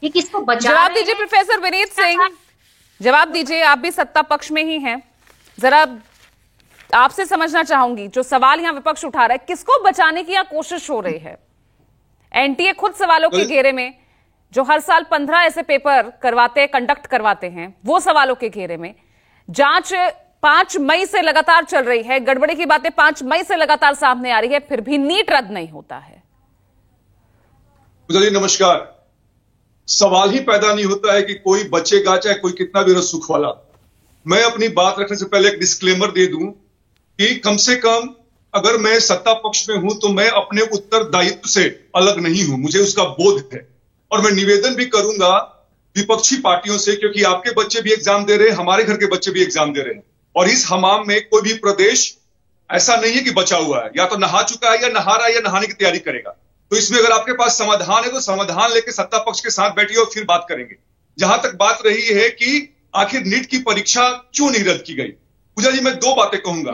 ये किसको बचा जवाब दीजिए प्रोफेसर विनीत सिंह, जवाब दीजिए। आप भी सत्ता पक्ष में ही हैं, जरा आपसे समझना चाहूंगी जो सवाल यहां विपक्ष उठा रहा है, किसको बचाने की यहां कोशिश हो रही है? एनटीए खुद सवालों के घेरे में, जो हर साल 15 ऐसे पेपर कंडक्ट करवाते हैं, वो सवालों के घेरे में। जांच 5 मई से लगातार चल रही है, गड़बड़ी की बातें 5 मई से लगातार सामने आ रही है, फिर भी नीट रद्द नहीं होता है। जी नमस्कार। सवाल ही पैदा नहीं होता है कि कोई बचेगा, चाहे कोई कितना भी सुख वाला। मैं अपनी बात रखने से पहले एक डिस्क्लेमर दे दूं कि कम से कम अगर मैं सत्ता पक्ष में हूं तो मैं अपने उत्तरदायित्व से अलग नहीं हूं, मुझे उसका बोध है। और मैं निवेदन भी करूंगा विपक्षी पार्टियों से, क्योंकि आपके बच्चे भी एग्जाम दे रहे हैं, हमारे घर के बच्चे भी एग्जाम दे रहे हैं, और इस हमाम में कोई भी प्रदेश ऐसा नहीं है कि बचा हुआ है। या तो नहा चुका है, या नहा रहा है, या नहाने की तैयारी करेगा। तो इसमें अगर आपके पास समाधान है तो समाधान लेके सत्ता पक्ष के साथ बैठिए और फिर बात करेंगे। जहां तक बात रही है कि आखिर नीट की परीक्षा क्यों नहीं रद्द की गई, पूजा जी मैं 2 बातें कहूंगा।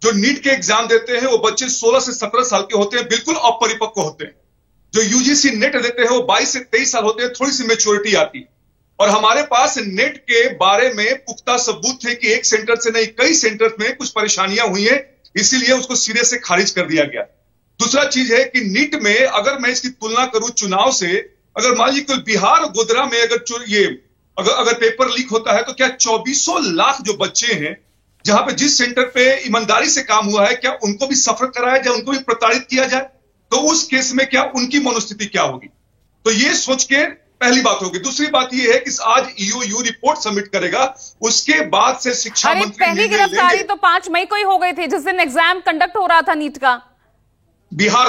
जो नीट के एग्जाम देते हैं वो बच्चे 16 से 17 साल के होते हैं, बिल्कुल अपरिपक्व होते हैं। जो यूजीसी नेट देते हैं वो 22 से 23 साल होते हैं, थोड़ी सी मेच्योरिटी आती है। और हमारे पास नेट के बारे में पुख्ता सबूत थे कि एक सेंटर से नहीं कई सेंटर में कुछ परेशानियां हुई है, इसीलिए उसको सिरे से खारिज कर दिया गया। दूसरा चीज है कि नीट में अगर मैं इसकी तुलना करूं चुनाव से, अगर मान लीजिए बिहार और गोधरा में अगर पेपर लीक होता है तो क्या 2400 लाख जो बच्चे हैं, जहां पे जिस सेंटर पे ईमानदारी से काम हुआ है, क्या उनको भी सफर कराया जाए, उनको भी प्रताड़ित किया जाए? तो उस केस में क्या उनकी मनोस्थिति क्या होगी? तो ये सोच के पहली बात होगी। दूसरी बात ये है कि आज ईओयू रिपोर्ट सबमिट करेगा, उसके बाद से शिक्षा मंत्री पहली गिरफ्तारी तो 5 मई को ही हो गई थी, जिस दिन एग्जाम कंडक्ट हो रहा था नीट का। बिहार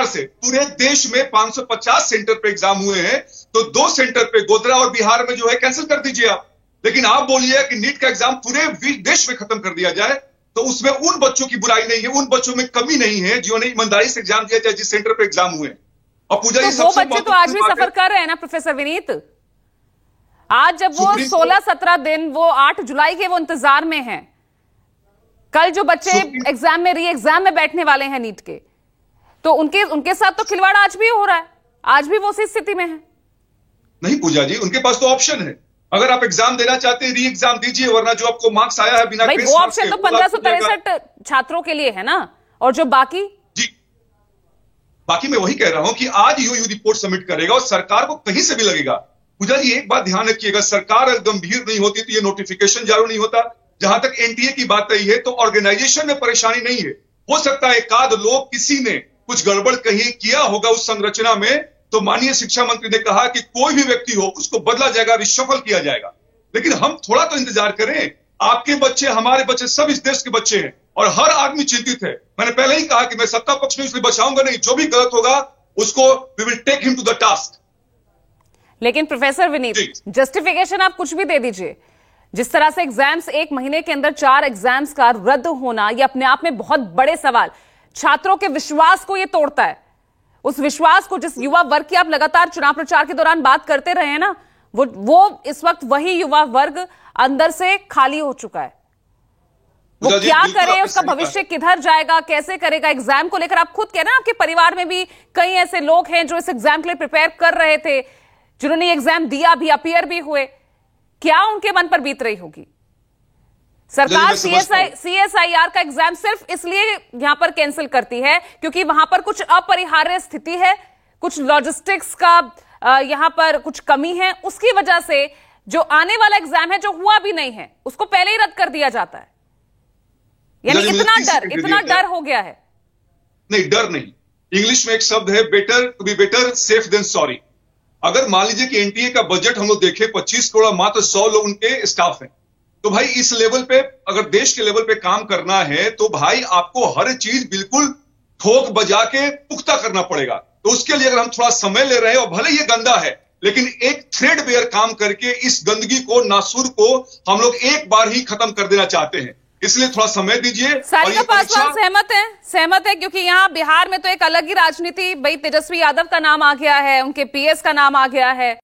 से पूरे देश में 550 सेंटर पे एग्जाम हुए हैं, तो 2 सेंटर पे गोधरा और बिहार में जो है कैंसिल कर दीजिए आप। लेकिन आप बोलिए कि नीट का एग्जाम पूरे देश में खत्म कर दिया जाए, तो उसमें उन बच्चों की बुराई नहीं है, उन बच्चों में कमी नहीं है जिन्होंने ईमानदारी से एग्जाम दिया, चाहे जिस सेंटर पे एग्जाम हुए। और पूजा तो वो बच्चे तो आज भी सफर कर रहे हैं ना प्रोफेसर विनीत। आज जब वो 16-17 दिन, वो 8 जुलाई के वो इंतजार में हैं। कल जो बच्चे एग्जाम में री एग्जाम में बैठने वाले हैं नीट के, तो उनके साथ तो खिलवाड़ आज भी हो रहा है, आज भी वो उसी स्थिति में है। नहीं पूजा जी, उनके पास तो ऑप्शन है। अगर आप एग्जाम देना चाहते हैं री एग्जाम दीजिए, वरना जो आपको मार्क्स आया है बिना भाई वो ऑप्शन तो 1563 छात्रों के लिए है ना, और जो बाकी मैं वही कह रहा हूं कि आज ईओयू रिपोर्ट सबमिट करेगा और सरकार को कहीं से भी लगेगा। पूजा जी एक बात ध्यान रखिएगा, सरकार अगर गंभीर नहीं होती तो ये नोटिफिकेशन जारी नहीं होता। जहां तक एनटीए की बात आई है तो ऑर्गेनाइजेशन में परेशानी नहीं है, हो सकता है एकाध लोग किसी ने कुछ गड़बड़ कहीं किया होगा उस संरचना में, तो माननीय शिक्षा मंत्री ने कहा कि कोई भी व्यक्ति हो उसको बदला जाएगा, रिशफल किया जाएगा। लेकिन हम थोड़ा तो इंतजार करें। आपके बच्चे, हमारे बच्चे, सब इस देश के बच्चे हैं और हर आदमी चिंतित है। मैंने पहले ही कहा कि मैं सत्ता पक्ष में इसलिए बचाऊंगा नहीं, जो भी गलत होगा उसको we will take him to the task. लेकिन प्रोफेसर विनीत, जस्टिफिकेशन आप कुछ भी दे दीजिए, जिस तरह से एग्जाम्स 1 महीने के अंदर 4 एग्जाम्स का रद्द होना, यह अपने आप में बहुत बड़े सवाल, छात्रों के विश्वास को यह तोड़ता है। उस विश्वास को, जिस युवा वर्ग की आप लगातार चुनाव प्रचार के दौरान बात करते रहे हैं ना, वो इस वक्त वही युवा वर्ग अंदर से खाली हो चुका है। वो क्या करे, उसका भविष्य किधर जाएगा, कैसे करेगा? एग्जाम को लेकर आप खुद कह रहे हैं, आपके परिवार में भी कई ऐसे लोग हैं जो इस एग्जाम के लिए प्रिपेयर कर रहे थे, जिन्होंने एग्जाम दिया भी, अपीयर भी हुए। क्या उनके मन पर बीत रही होगी? सरकार सीएसआईआर का एग्जाम सिर्फ इसलिए यहां पर कैंसिल करती है क्योंकि वहां पर कुछ अपरिहार्य स्थिति है, कुछ लॉजिस्टिक्स का यहां पर कुछ कमी है, उसकी वजह से जो आने वाला एग्जाम है, जो हुआ भी नहीं है, उसको पहले ही रद्द कर दिया जाता है। यानी इतना डर हो गया है। नहीं, डर नहीं। इंग्लिश में एक शब्द है, better to be better safe than sorry. अगर मान लीजिए कि एनटीए का बजट हम लोग देखें 25 करोड़, मात्र 100 लोग उनके स्टाफ हैं, तो भाई इस लेवल पे अगर देश के लेवल पे काम करना है तो भाई आपको हर चीज बिल्कुल ठोक बजा के पुख्ता करना पड़ेगा। तो उसके लिए अगर हम थोड़ा समय ले रहे हैं, और भले ये गंदा है, लेकिन एक थ्रेड बेयर काम करके इस गंदगी को, नासुर को हम लोग एक बार ही खत्म कर देना चाहते हैं, इसलिए थोड़ा समय दीजिए। सारिका पासवान सहमत है क्योंकि यहाँ बिहार में तो एक अलग ही राजनीति, भाई तेजस्वी यादव का नाम आ गया है, उनके पीएस का नाम आ गया है।